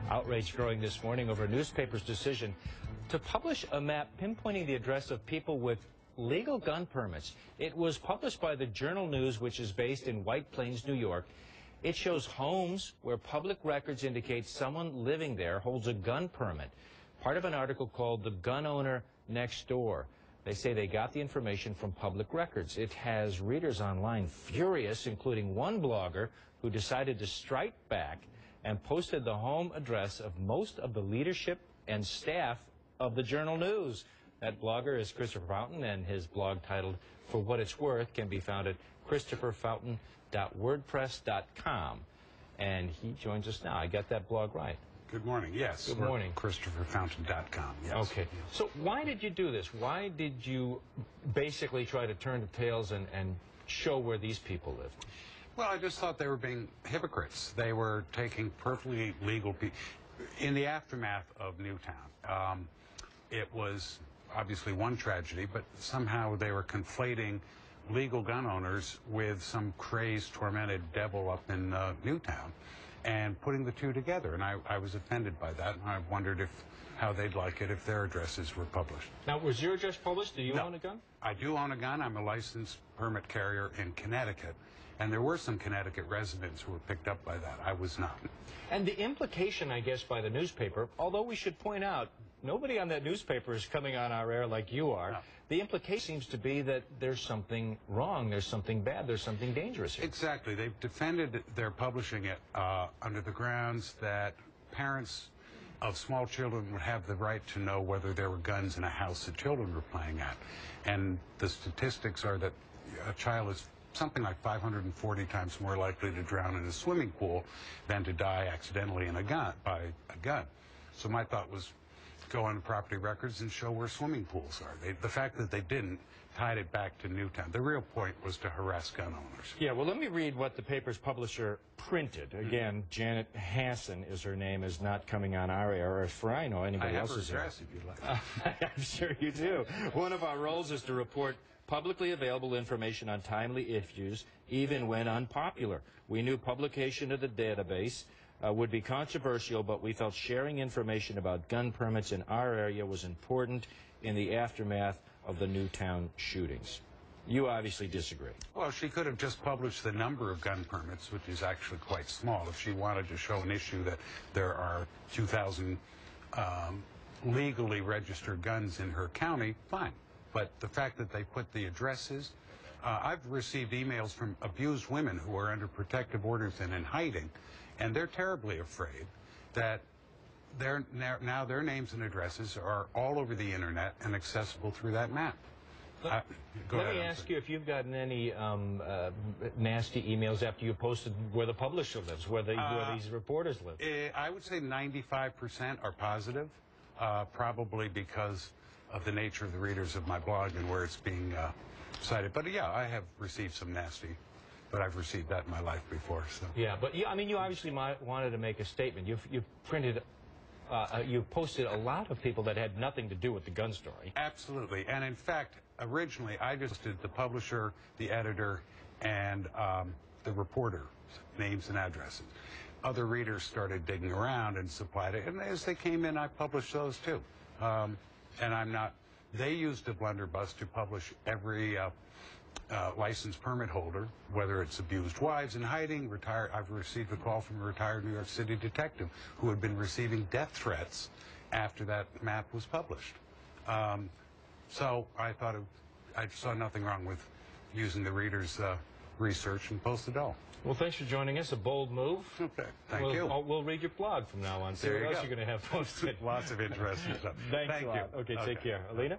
Outrage growing this morning over a newspaper's decision to publish a map pinpointing the address of people with legal gun permits. It was published by the Journal News, which is based in White Plains, New York. It shows homes where public records indicate someone living there holds a gun permit, part of an article called "The Gun Owner Next Door." They say they got the information from public records. It has readers online furious, including one blogger who decided to strike back and posted the home address of most of the leadership and staff of the Journal News. That blogger is Christopher Fountain, and his blog titled "For What It's Worth" can be found at christopherfountain.wordpress.com. And he joins us now. I got that blog right. Good morning. Yes. Good morning. ChristopherFountain.com. Yes. Okay. So why did you do this? Why did you basically try to turn the tails and show where these people live? Well, I just thought they were being hypocrites. They were taking perfectly legal people. In the aftermath of Newtown, it was obviously one tragedy, but somehow they were conflating legal gun owners with some crazed, tormented devil up in Newtown and putting the two together. And I was offended by that, and I wondered how they'd like it if their addresses were published. Now, was your address published? Do you own a gun? I do own a gun. I'm a licensed permit carrier in Connecticut. And there were some Connecticut residents who were picked up by that. I was not. And the implication, I guess, by the newspaper, although we should point out, nobody on that newspaper is coming on our air like you are. No. The implication seems to be that there's something wrong, there's something bad, there's something dangerous here. Exactly. They've defended their publishing it under the grounds that parents of small children would have the right to know whether there were guns in a house that children were playing at. And the statistics are that a child is something like 540 times more likely to drown in a swimming pool than to die accidentally by a gun. So my thought was go on property records and show where swimming pools are. The fact that they didn't tied it back to Newtown. The real point was to harass gun owners. Yeah, well, let me read what the paper's publisher printed. Again, Janet Hassan is her name, is not coming on our air, or as for I know, anybody else's air. I have her address if you'd like. I'm sure you do. One of our roles is to report publicly available information on timely issues, even when unpopular. We knew publication of the database would be controversial, but we felt sharing information about gun permits in our area was important in the aftermath of the Newtown shootings. You obviously disagree. Well, she could have just published the number of gun permits, which is actually quite small. If she wanted to show an issue that there are 2,000 legally registered guns in her county, fine. But the fact that they put the addresses, I've received emails from abused women who are under protective orders and in hiding, and they're terribly afraid that now their names and addresses are all over the internet and accessible through that map. Let me ask you if you've gotten any nasty emails after you posted where the publisher lives, where these reporters live. I would say 95% are positive, probably because of the nature of the readers of my blog and where it's being cited. But yeah, I have received some nasty, but I've received that in my life before. So. Yeah, but I mean, you obviously wanted to make a statement. You've posted a lot of people that had nothing to do with the gun story. Absolutely, and in fact, originally I just did the publisher, the editor, and the reporter's names and addresses. Other readers started digging around and supplied it, and as they came in, I published those too. And I'm not, they used a blunderbuss to publish every licensed permit holder, whether it's abused wives in hiding, retired. I've received a call from a retired New York City detective who had been receiving death threats after that map was published. So I thought I saw nothing wrong with using the readers' research and posted all. Well, thanks for joining us. A bold move. Okay, thank you. We'll read your blog from now on. See what else you're going to have posted. Lots of interesting stuff. Thanks a lot. Okay, take care. Alina?